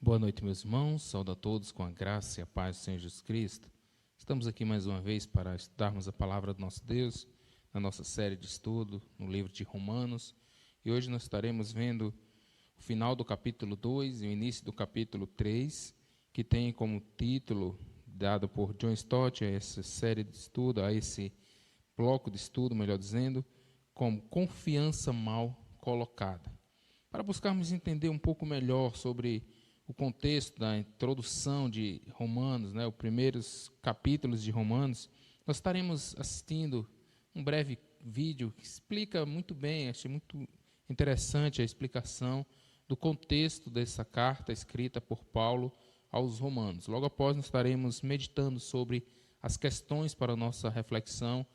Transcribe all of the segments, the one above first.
Boa noite, meus irmãos. Saúdo a todos com a graça e a paz do Senhor Jesus Cristo. Estamos aqui mais uma vez para estudarmos a palavra do nosso Deus, na nossa série de estudo, no livro de Romanos. E hoje nós estaremos vendo o final do capítulo 2 e o início do capítulo 3, que tem como título, dado por John Stott, a essa série de estudo, a esse bloco de estudo, melhor dizendo, como confiança mal colocada. Para buscarmos entender um pouco melhor sobre o contexto da introdução de Romanos, os primeiros capítulos de Romanos, nós estaremos assistindo um breve vídeo que explica muito bem, achei muito interessante a explicação do contexto dessa carta escrita por Paulo aos Romanos. Logo após, nós estaremos meditando sobre as questões para a nossa reflexão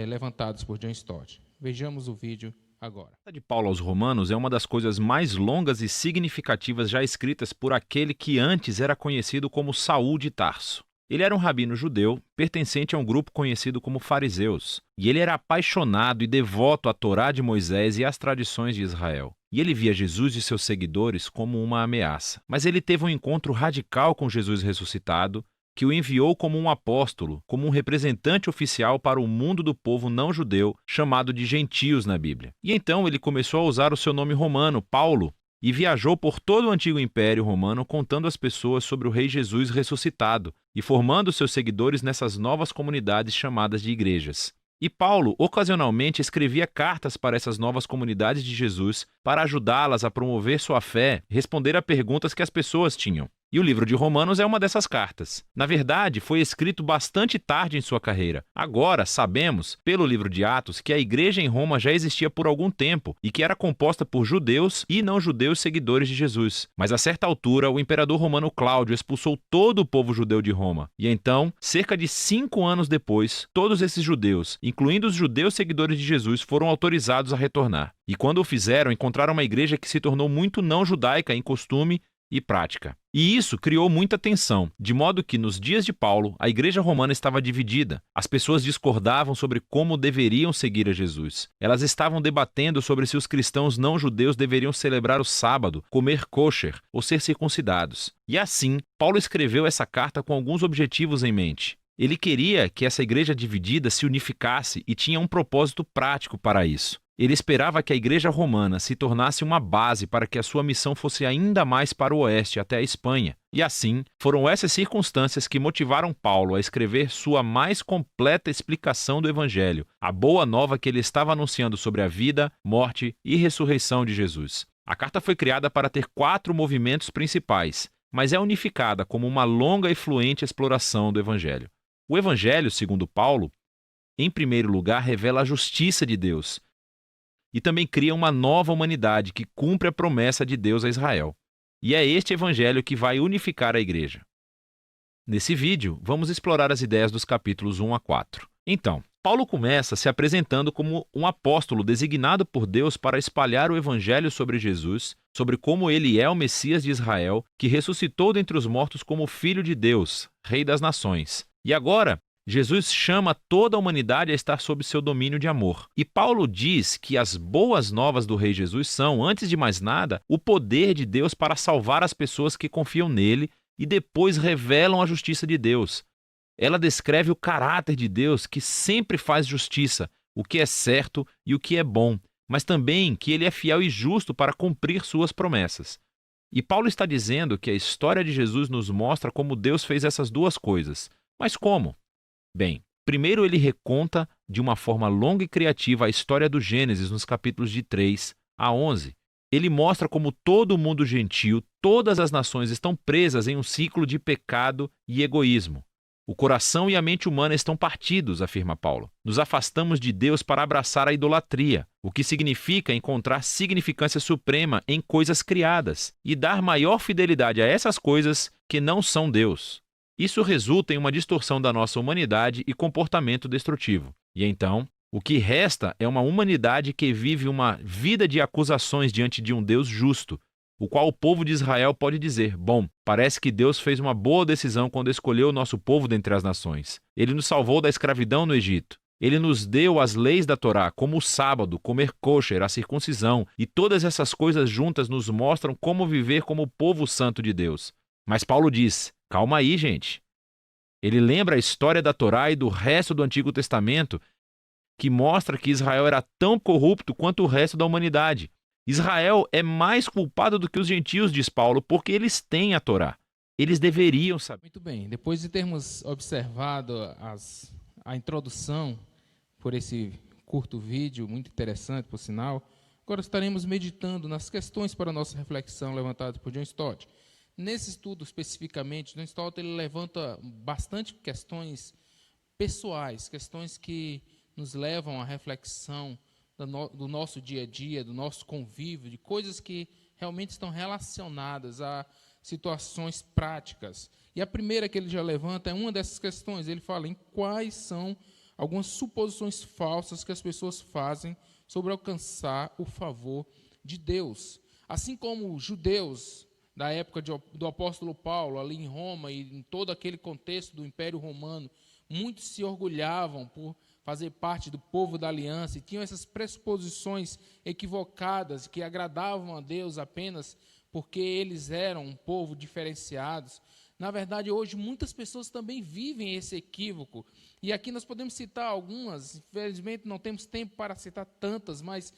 levantadas por John Stott. Vejamos o vídeo agora. A carta de Paulo aos Romanos é uma das coisas mais longas e significativas já escritas por aquele que antes era conhecido como Saul de Tarso. Ele era um rabino judeu, pertencente a um grupo conhecido como fariseus, e ele era apaixonado e devoto à Torá de Moisés e às tradições de Israel. E ele via Jesus e seus seguidores como uma ameaça. Mas ele teve um encontro radical com Jesus ressuscitado, que o enviou como um apóstolo, como um representante oficial para o mundo do povo não judeu, chamado de gentios na Bíblia. E então ele começou a usar o seu nome romano, Paulo, e viajou por todo o antigo Império Romano contando às pessoas sobre o Rei Jesus ressuscitado e formando seus seguidores nessas novas comunidades chamadas de igrejas. E Paulo, ocasionalmente, escrevia cartas para essas novas comunidades de Jesus para ajudá-las a promover sua fé, responder a perguntas que as pessoas tinham. E o livro de Romanos é uma dessas cartas. Na verdade, foi escrito bastante tarde em sua carreira. Agora, sabemos, pelo livro de Atos, que a igreja em Roma já existia por algum tempo e que era composta por judeus e não-judeus seguidores de Jesus. Mas a certa altura, o imperador romano Cláudio expulsou todo o povo judeu de Roma. E então, cerca de 5 anos depois, todos esses judeus, incluindo os judeus seguidores de Jesus, foram autorizados a retornar. E quando o fizeram, encontraram uma igreja que se tornou muito não-judaica em costume e prática. E isso criou muita tensão, de modo que nos dias de Paulo, a igreja romana estava dividida. As pessoas discordavam sobre como deveriam seguir a Jesus. Elas estavam debatendo sobre se os cristãos não-judeus deveriam celebrar o sábado, comer kosher ou ser circuncidados. E assim, Paulo escreveu essa carta com alguns objetivos em mente. Ele queria que essa igreja dividida se unificasse e tinha um propósito prático para isso. Ele esperava que a igreja romana se tornasse uma base para que a sua missão fosse ainda mais para o oeste, até a Espanha. E assim, foram essas circunstâncias que motivaram Paulo a escrever sua mais completa explicação do Evangelho, a boa nova que ele estava anunciando sobre a vida, morte e ressurreição de Jesus. A carta foi criada para ter 4 movimentos principais, mas é unificada como uma longa e fluente exploração do Evangelho. O Evangelho, segundo Paulo, em primeiro lugar, revela a justiça de Deus, e também cria uma nova humanidade que cumpre a promessa de Deus a Israel. E é este evangelho que vai unificar a igreja. Nesse vídeo, vamos explorar as ideias dos capítulos 1 a 4. Então, Paulo começa se apresentando como um apóstolo designado por Deus para espalhar o evangelho sobre Jesus, sobre como ele é o Messias de Israel, que ressuscitou dentre os mortos como Filho de Deus, Rei das Nações. E agora, Jesus chama toda a humanidade a estar sob seu domínio de amor. E Paulo diz que as boas novas do Rei Jesus são, antes de mais nada, o poder de Deus para salvar as pessoas que confiam nele e depois revelam a justiça de Deus. Ela descreve o caráter de Deus que sempre faz justiça, o que é certo e o que é bom, mas também que ele é fiel e justo para cumprir suas promessas. E Paulo está dizendo que a história de Jesus nos mostra como Deus fez essas duas coisas. Mas como? Bem, primeiro ele reconta de uma forma longa e criativa a história do Gênesis nos capítulos de 3 a 11. Ele mostra como todo o mundo gentil, todas as nações estão presas em um ciclo de pecado e egoísmo. O coração e a mente humana estão partidos, afirma Paulo. Nos afastamos de Deus para abraçar a idolatria, o que significa encontrar significância suprema em coisas criadas e dar maior fidelidade a essas coisas que não são Deus. Isso resulta em uma distorção da nossa humanidade e comportamento destrutivo. E então, o que resta é uma humanidade que vive uma vida de acusações diante de um Deus justo, o qual o povo de Israel pode dizer: bom, parece que Deus fez uma boa decisão quando escolheu o nosso povo dentre as nações. Ele nos salvou da escravidão no Egito. Ele nos deu as leis da Torá, como o sábado, comer kosher, a circuncisão, e todas essas coisas juntas nos mostram como viver como o povo santo de Deus. Mas Paulo diz: calma aí, gente. Ele lembra a história da Torá e do resto do Antigo Testamento, que mostra que Israel era tão corrupto quanto o resto da humanidade. Israel é mais culpado do que os gentios, diz Paulo, porque eles têm a Torá. Eles deveriam saber. Muito bem, depois de termos observado a introdução por esse curto vídeo, muito interessante, por sinal, agora estaremos meditando nas questões para a nossa reflexão levantadas por John Stott. Nesse estudo, especificamente, John Stott ele levanta bastante questões pessoais, questões que nos levam à reflexão do nosso dia a dia, do nosso convívio, de coisas que realmente estão relacionadas a situações práticas. E a primeira que ele já levanta é uma dessas questões. Ele fala em quais são algumas suposições falsas que as pessoas fazem sobre alcançar o favor de Deus. Assim como os judeus da época do apóstolo Paulo, ali em Roma e em todo aquele contexto do Império Romano, muitos se orgulhavam por fazer parte do povo da aliança e tinham essas pressuposições equivocadas que agradavam a Deus apenas porque eles eram um povo diferenciados. Na verdade, hoje, muitas pessoas também vivem esse equívoco. E aqui nós podemos citar algumas, infelizmente não temos tempo para citar tantas, mas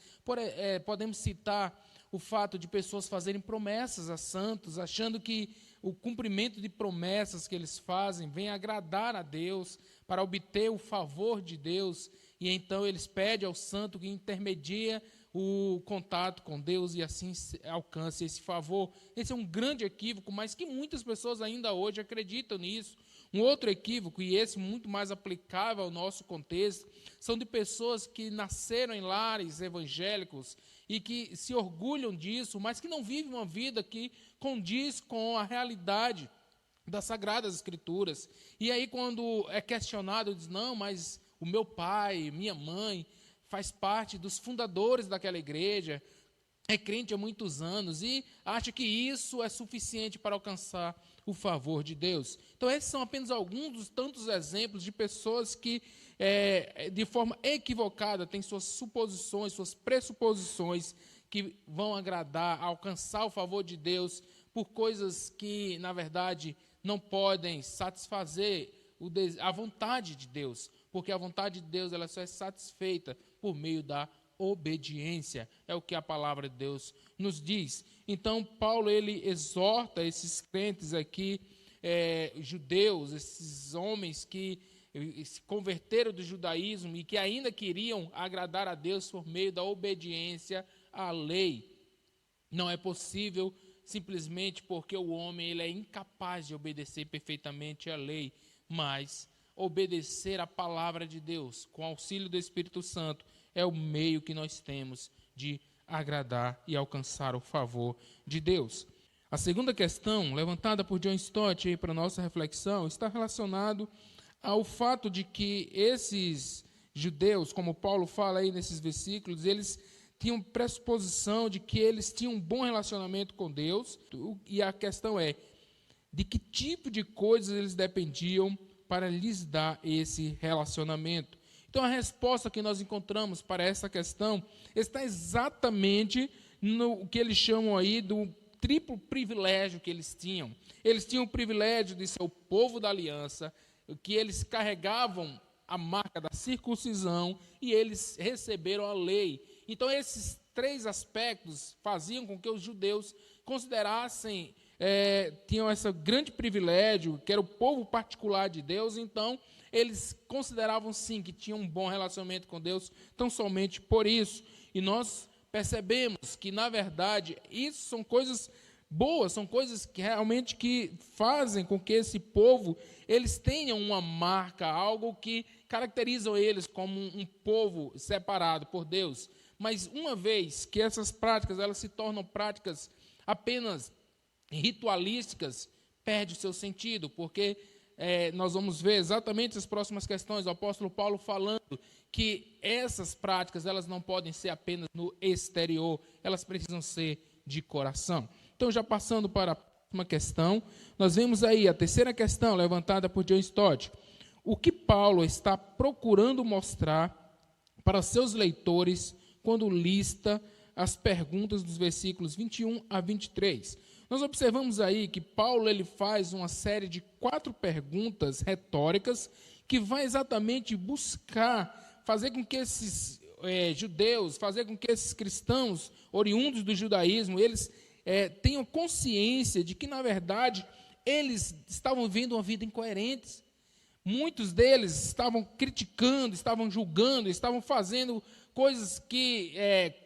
podemos citar o fato de pessoas fazerem promessas a santos, achando que o cumprimento de promessas que eles fazem vem agradar a Deus, para obter o favor de Deus, e então eles pedem ao santo que intermedia o contato com Deus e assim alcance esse favor. Esse é um grande equívoco, mas que muitas pessoas ainda hoje acreditam nisso. Um outro equívoco, e esse muito mais aplicável ao nosso contexto, são de pessoas que nasceram em lares evangélicos e que se orgulham disso, mas que não vivem uma vida que condiz com a realidade das Sagradas Escrituras. E aí, quando é questionado, diz: não, mas o meu pai, minha mãe, faz parte dos fundadores daquela igreja, é crente há muitos anos e acha que isso é suficiente para alcançar o favor de Deus. Então, esses são apenas alguns dos tantos exemplos de pessoas que, de forma equivocada, têm suas suposições, suas pressuposições que vão agradar, alcançar o favor de Deus por coisas que, na verdade, não podem satisfazer a vontade de Deus, porque a vontade de Deus ela só é satisfeita por meio da obediência, é o que a palavra de Deus nos diz. Então, Paulo ele exorta esses crentes aqui, judeus, esses homens que se converteram do judaísmo e que ainda queriam agradar a Deus por meio da obediência à lei. Não é possível simplesmente porque o homem ele é incapaz de obedecer perfeitamente à lei, mas obedecer à palavra de Deus, com auxílio do Espírito Santo, é o meio que nós temos de agradar e alcançar o favor de Deus. A segunda questão, levantada por John Stott para a nossa reflexão, está relacionado ao fato de que esses judeus, como Paulo fala aí nesses versículos, eles tinham pressuposição de que eles tinham um bom relacionamento com Deus, e a questão é, de que tipo de coisas eles dependiam para lhes dar esse relacionamento. Então, a resposta que nós encontramos para essa questão está exatamente no que eles chamam aí do triplo privilégio que eles tinham. Eles tinham o privilégio de ser o povo da aliança, que eles carregavam a marca da circuncisão e eles receberam a lei. Então, esses três aspectos faziam com que os judeus considerassem, tinham esse grande privilégio, que era o povo particular de Deus. Então, eles consideravam, sim, que tinham um bom relacionamento com Deus, tão somente por isso. E nós percebemos que, na verdade, isso são coisas boas, são coisas que realmente que fazem com que esse povo, eles tenham uma marca, algo que caracterizam eles como um povo separado por Deus. Mas uma vez que essas práticas, elas se tornam práticas apenas ritualísticas, perde o seu sentido, porque nós vamos ver exatamente as próximas questões, o apóstolo Paulo falando que essas práticas, elas não podem ser apenas no exterior, elas precisam ser de coração. Então, já passando para a próxima questão, nós vemos aí a terceira questão levantada por John Stott. O que Paulo está procurando mostrar para seus leitores quando lista as perguntas dos versículos 21 a 23. Nós observamos aí que Paulo ele faz uma série de 4 perguntas retóricas que vai exatamente buscar fazer com que esses judeus, fazer com que esses cristãos oriundos do judaísmo, eles tenham consciência de que, na verdade, eles estavam vivendo uma vida incoerente. Muitos deles estavam criticando, estavam julgando, estavam fazendo coisas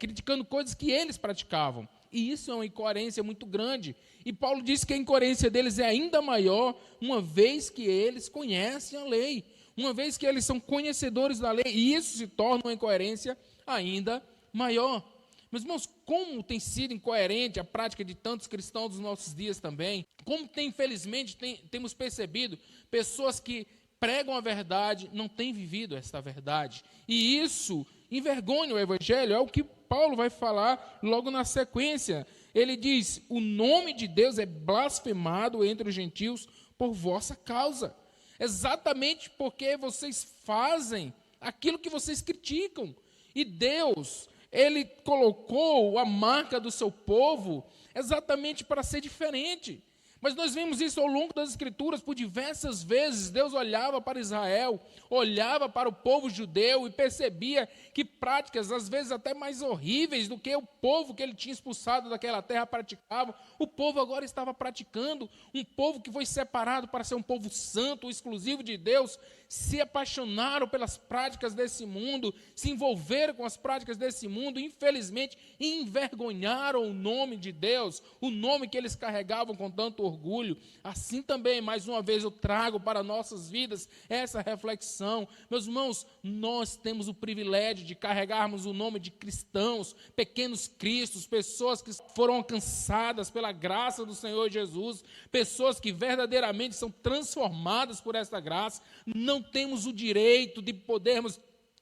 criticando coisas que eles praticavam. E isso é uma incoerência muito grande. E Paulo diz que a incoerência deles é ainda maior, uma vez que eles conhecem a lei, uma vez que eles são conhecedores da lei, e isso se torna uma incoerência ainda maior. Meus irmãos, como tem sido incoerente a prática de tantos cristãos dos nossos dias também, como infelizmente temos percebido pessoas que pregam a verdade, não têm vivido esta verdade. E isso envergonha o Evangelho, é o que Paulo vai falar logo na sequência. Ele diz, o nome de Deus é blasfemado entre os gentios por vossa causa. Exatamente porque vocês fazem aquilo que vocês criticam. E Deus, Ele colocou a marca do seu povo exatamente para ser diferente. Mas nós vemos isso ao longo das Escrituras, por diversas vezes. Deus olhava para Israel, olhava para o povo judeu e percebia que práticas, às vezes até mais horríveis do que o povo que ele tinha expulsado daquela terra praticava, o povo agora estava praticando. Um povo que foi separado para ser um povo santo, exclusivo de Deus, se apaixonaram pelas práticas desse mundo, se envolveram com as práticas desse mundo, infelizmente envergonharam o nome de Deus, o nome que eles carregavam com tanto orgulho. Assim também, mais uma vez, eu trago para nossas vidas essa reflexão. Meus irmãos, nós temos o privilégio de carregarmos o nome de cristãos, pequenos cristos, pessoas que foram alcançadas pela graça do Senhor Jesus, pessoas que verdadeiramente são transformadas por esta graça. Não temos o direito de podermos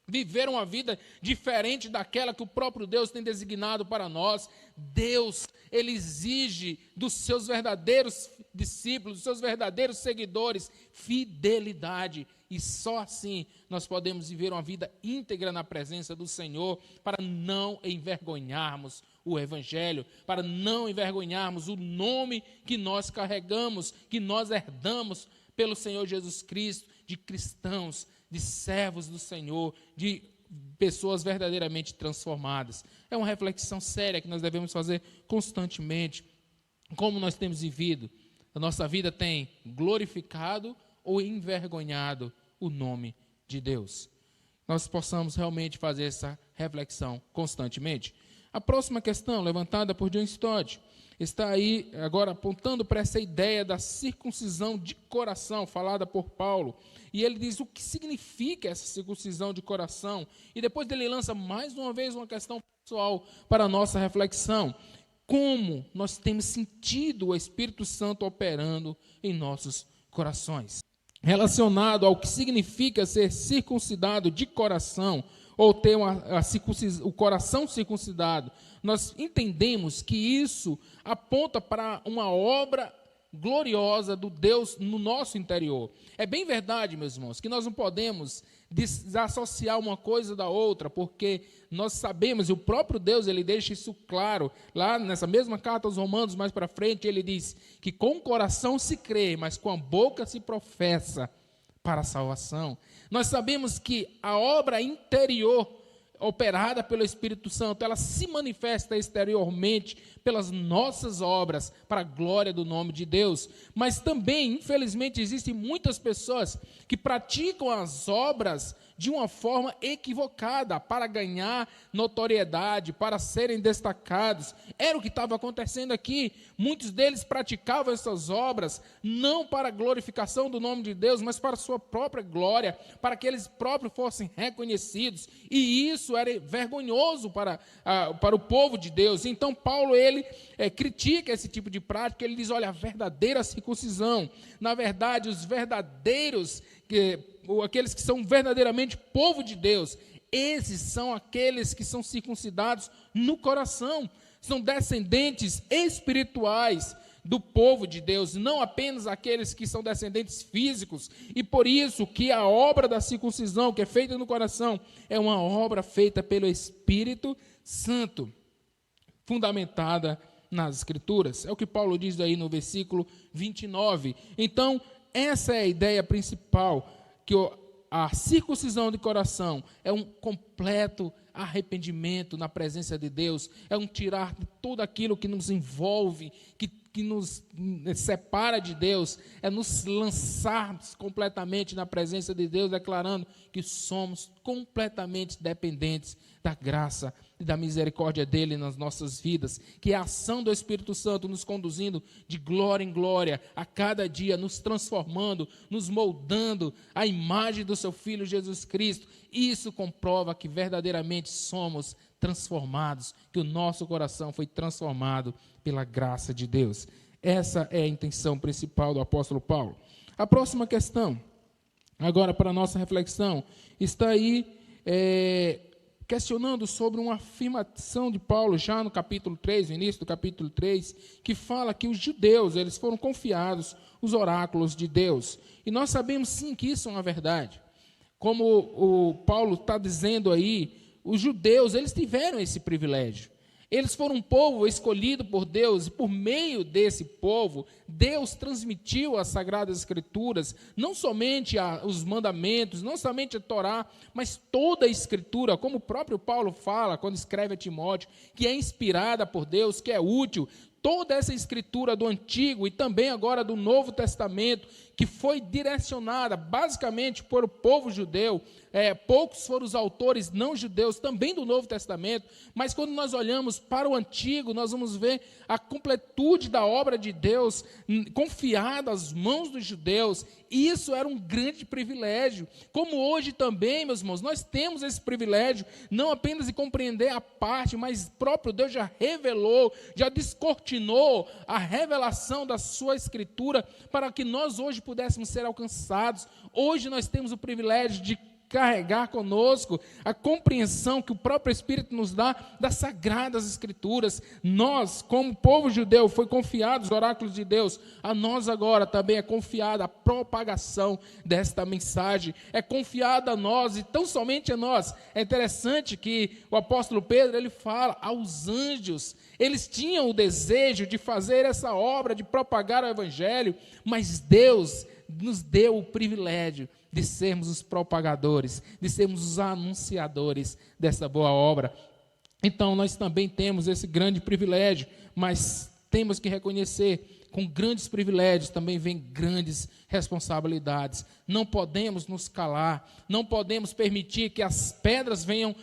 viver uma vida diferente daquela que o próprio Deus tem designado para nós. Deus, Ele exige dos seus verdadeiros discípulos, dos seus verdadeiros seguidores, fidelidade. E só assim nós podemos viver uma vida íntegra na presença do Senhor, para não envergonharmos o Evangelho, para não envergonharmos o nome que nós carregamos, que nós herdamos pelo Senhor Jesus Cristo, de cristãos, de servos do Senhor, de pessoas verdadeiramente transformadas. É uma reflexão séria que nós devemos fazer constantemente. Como nós temos vivido? A nossa vida tem glorificado ou envergonhado o nome de Deus? Nós possamos realmente fazer essa reflexão constantemente. A próxima questão, levantada por John Stott, está aí agora apontando para essa ideia da circuncisão de coração, falada por Paulo. E ele diz o que significa essa circuncisão de coração. E depois ele lança mais uma vez uma questão pessoal para a nossa reflexão. Como nós temos sentido o Espírito Santo operando em nossos corações? Relacionado ao que significa ser circuncidado de coração, ou ter o coração circuncidado, nós entendemos que isso aponta para uma obra gloriosa do Deus no nosso interior. É bem verdade, meus irmãos, que nós não podemos desassociar uma coisa da outra, porque nós sabemos, e o próprio Deus ele deixa isso claro, lá nessa mesma carta aos Romanos, mais para frente, ele diz que com o coração se crê, mas com a boca se professa para a salvação. Nós sabemos que a obra interior operada pelo Espírito Santo, ela se manifesta exteriormente pelas nossas obras, para a glória do nome de Deus. Mas também, infelizmente, existem muitas pessoas que praticam as obras de uma forma equivocada, para ganhar notoriedade, para serem destacados. Era o que estava acontecendo aqui. Muitos deles praticavam essas obras, não para a glorificação do nome de Deus, mas para a sua própria glória, para que eles próprios fossem reconhecidos. E isso era vergonhoso para o povo de Deus. Então, Paulo, ele critica esse tipo de prática. Ele diz, olha, a verdadeira circuncisão, na verdade, os verdadeiros, aqueles que são verdadeiramente povo de Deus, esses são aqueles que são circuncidados no coração, são descendentes espirituais do povo de Deus, não apenas aqueles que são descendentes físicos, e por isso que a obra da circuncisão, que é feita no coração, é uma obra feita pelo Espírito Santo, fundamentada nas Escrituras. É o que Paulo diz aí no versículo 29. Então, essa é a ideia principal, que a circuncisão de coração é um completo arrependimento na presença de Deus, é um tirar de tudo aquilo que nos envolve, que nos separa de Deus, é nos lançarmos completamente na presença de Deus, declarando que somos completamente dependentes da graça e da misericórdia dele nas nossas vidas, que é a ação do Espírito Santo nos conduzindo de glória em glória, a cada dia, nos transformando, nos moldando à imagem do seu Filho Jesus Cristo. Isso comprova que verdadeiramente somos transformados, que o nosso coração foi transformado pela graça de Deus. Essa é a intenção principal do apóstolo Paulo. A próxima questão, agora para a nossa reflexão, está aí questionando sobre uma afirmação de Paulo, já no capítulo 3, no início do capítulo 3, que fala que os judeus, eles foram confiados os oráculos de Deus. E nós sabemos sim que isso é uma verdade. Como o Paulo está dizendo aí, os judeus, eles tiveram esse privilégio. Eles foram um povo escolhido por Deus, e por meio desse povo, Deus transmitiu as Sagradas Escrituras, não somente os mandamentos, não somente a Torá, mas toda a Escritura, como o próprio Paulo fala quando escreve a Timóteo, que é inspirada por Deus, que é útil. Toda essa Escritura do Antigo e também agora do Novo Testamento, que foi direcionada basicamente por o povo judeu, poucos foram os autores não judeus também do Novo Testamento, mas quando nós olhamos para o Antigo, nós vamos ver a completude da obra de Deus confiada às mãos dos judeus. E isso era um grande privilégio, como hoje também, meus irmãos, nós temos esse privilégio, não apenas de compreender a parte, mas o próprio Deus já revelou, já descortinou a revelação da sua Escritura, para que nós hoje pudéssemos ser alcançados. Hoje nós temos o privilégio de carregar conosco a compreensão que o próprio Espírito nos dá das Sagradas Escrituras. Nós, como povo judeu, foi confiado os oráculos de Deus. A nós agora também é confiada a propagação desta mensagem. É confiada a nós, e tão somente a nós. É interessante que o apóstolo Pedro, ele fala aos anjos. Eles tinham o desejo de fazer essa obra, de propagar o Evangelho, mas Deus nos deu o privilégio de sermos os propagadores, de sermos os anunciadores dessa boa obra. Então, nós também temos esse grande privilégio, mas temos que reconhecer, com grandes privilégios também vem grandes responsabilidades. Não podemos nos calar, não podemos permitir que as pedras venham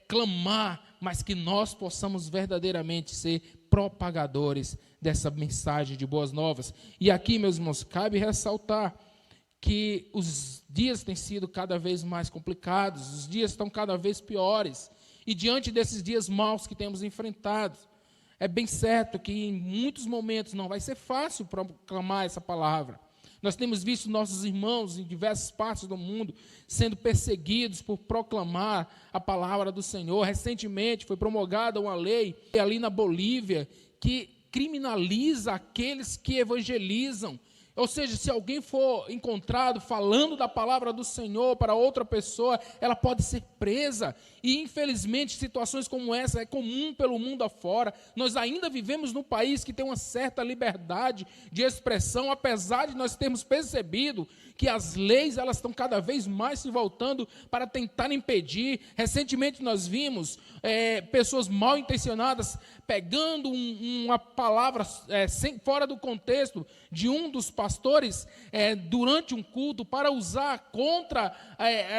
clamar, mas que nós possamos verdadeiramente ser propagadores dessa mensagem de boas novas. E aqui, meus irmãos, cabe ressaltar que os dias têm sido cada vez mais complicados, os dias estão cada vez piores, e diante desses dias maus que temos enfrentado, é bem certo que em muitos momentos não vai ser fácil proclamar essa palavra. Nós temos visto nossos irmãos em diversas partes do mundo sendo perseguidos por proclamar a palavra do Senhor. Recentemente foi promulgada uma lei ali na Bolívia que criminaliza aqueles que evangelizam. Ou seja, se alguém for encontrado falando da palavra do Senhor para outra pessoa, ela pode ser presa. E, infelizmente, situações como essa é comum pelo mundo afora. Nós ainda vivemos num país que tem uma certa liberdade de expressão, apesar de nós termos percebido que as leis elas estão cada vez mais se voltando para tentar impedir. Recentemente nós vimos pessoas mal intencionadas pegando uma palavra fora do contexto de um dos pastores durante um culto para usar contra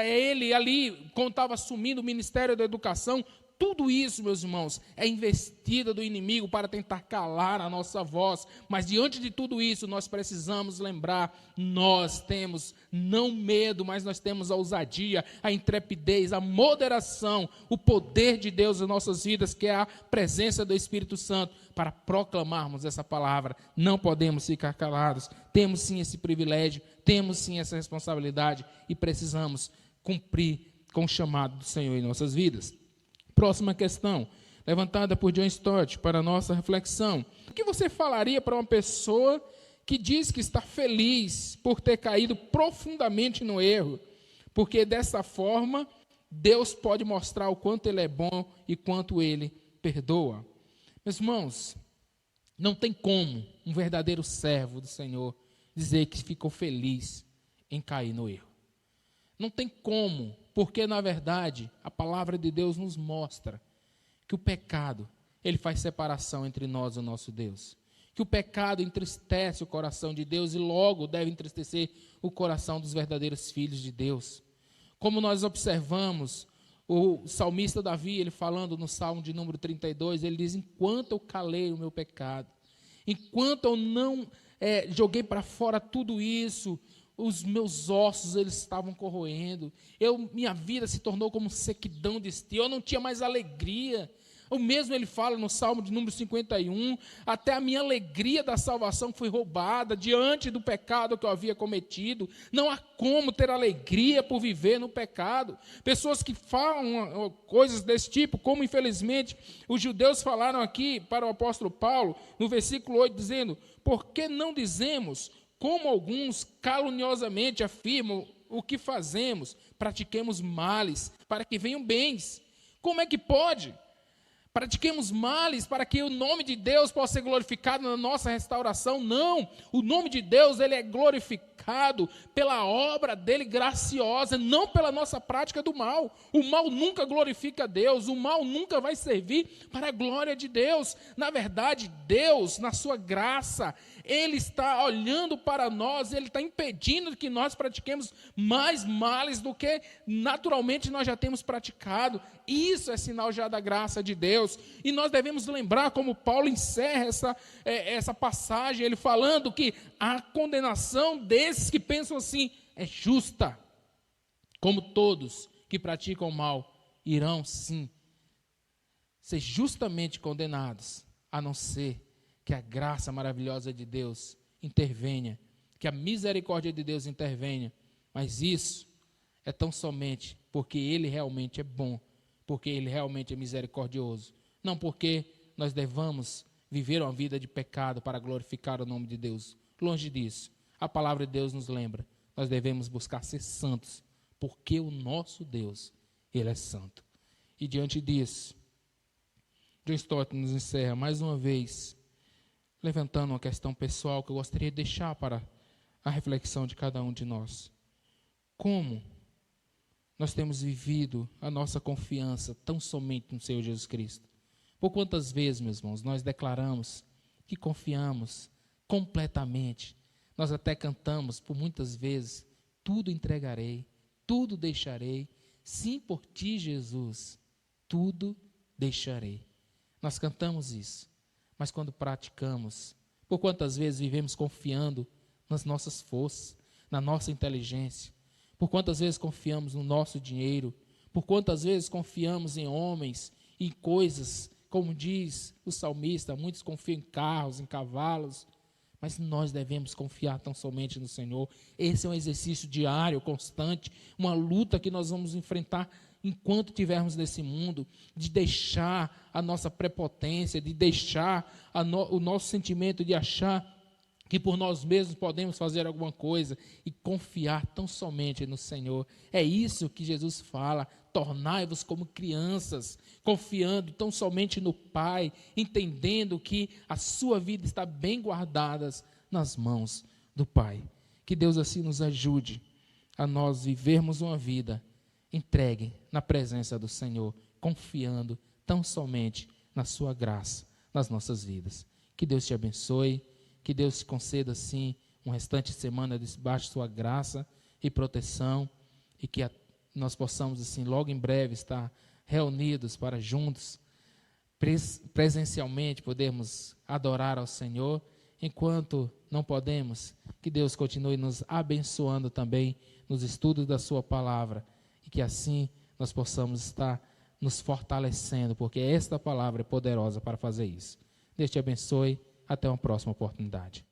ele ali, quando estava assumindo o Ministério da Educação. Tudo isso, meus irmãos, é investida do inimigo para tentar calar a nossa voz. Mas diante de tudo isso, nós precisamos lembrar, nós temos não medo, mas nós temos a ousadia, a intrepidez, a moderação, o poder de Deus em nossas vidas, que é a presença do Espírito Santo, para proclamarmos essa palavra. Não podemos ficar calados. Temos sim esse privilégio, temos sim essa responsabilidade e precisamos cumprir com o chamado do Senhor em nossas vidas. Próxima questão, levantada por John Stott para a nossa reflexão. O que você falaria para uma pessoa que diz que está feliz por ter caído profundamente no erro? Porque dessa forma, Deus pode mostrar o quanto Ele é bom e quanto Ele perdoa. Meus irmãos, não tem como um verdadeiro servo do Senhor dizer que ficou feliz em cair no erro. Não tem como, porque na verdade a palavra de Deus nos mostra que o pecado, ele faz separação entre nós e o nosso Deus. Que o pecado entristece o coração de Deus e logo deve entristecer o coração dos verdadeiros filhos de Deus. Como nós observamos, o salmista Davi, ele falando no Salmo de número 32, ele diz: enquanto eu calei o meu pecado, enquanto eu não joguei para fora tudo isso, os meus ossos eles estavam corroendo, minha vida se tornou como sequidão de estio, eu não tinha mais alegria. O mesmo ele fala no Salmo de número 51, até a minha alegria da salvação foi roubada diante do pecado que eu havia cometido. Não há como ter alegria por viver no pecado. Pessoas que falam coisas desse tipo, como infelizmente os judeus falaram aqui para o apóstolo Paulo, no versículo 8, dizendo: por que não dizemos, como alguns caluniosamente afirmam, o que fazemos? Pratiquemos males para que venham bens. Como é que pode? Pratiquemos males para que o nome de Deus possa ser glorificado na nossa restauração? Não, o nome de Deus ele é glorificado pela obra dele graciosa, não pela nossa prática do mal. O mal nunca glorifica a Deus, o mal nunca vai servir para a glória de Deus. Na verdade, Deus, na sua graça, Ele está olhando para nós, Ele está impedindo que nós pratiquemos mais males do que naturalmente nós já temos praticado. Isso é sinal já da graça de Deus. E nós devemos lembrar como Paulo encerra essa passagem, ele falando que a condenação desses que pensam assim é justa. Como todos que praticam o mal irão sim ser justamente condenados, a não ser que a graça maravilhosa de Deus intervenha, que a misericórdia de Deus intervenha. Mas isso é tão somente porque Ele realmente é bom, porque Ele realmente é misericordioso. Não porque nós devamos viver uma vida de pecado para glorificar o nome de Deus. Longe disso. A palavra de Deus nos lembra, nós devemos buscar ser santos, porque o nosso Deus, Ele é santo. E diante disso, John Stott nos encerra mais uma vez, levantando uma questão pessoal que eu gostaria de deixar para a reflexão de cada um de nós. Como nós temos vivido a nossa confiança tão somente no Senhor Jesus Cristo? Por quantas vezes, meus irmãos, nós declaramos que confiamos completamente? Nós até cantamos por muitas vezes: tudo entregarei, tudo deixarei, sim, por ti, Jesus, tudo deixarei. Nós cantamos isso, mas quando praticamos, por quantas vezes vivemos confiando nas nossas forças, na nossa inteligência? Por quantas vezes confiamos no nosso dinheiro? Por quantas vezes confiamos em homens, em coisas, como diz o salmista, muitos confiam em carros, em cavalos, mas nós devemos confiar tão somente no Senhor. Esse é um exercício diário, constante, uma luta que nós vamos enfrentar enquanto estivermos nesse mundo, de deixar a nossa prepotência, de deixar o nosso sentimento de achar que por nós mesmos podemos fazer alguma coisa e confiar tão somente no Senhor. É isso que Jesus fala: tornai-vos como crianças, confiando tão somente no Pai, entendendo que a sua vida está bem guardada nas mãos do Pai. Que Deus assim nos ajude a nós vivermos uma vida entregue na presença do Senhor, confiando tão somente na sua graça nas nossas vidas. Que Deus te abençoe, que Deus te conceda assim um restante de semana debaixo de sua graça e proteção, e que nós possamos assim logo em breve estar reunidos para juntos, presencialmente, podermos adorar ao Senhor. Enquanto não podemos, que Deus continue nos abençoando também nos estudos da sua palavra, e que assim nós possamos estar nos fortalecendo, porque esta palavra é poderosa para fazer isso. Deus te abençoe, até uma próxima oportunidade.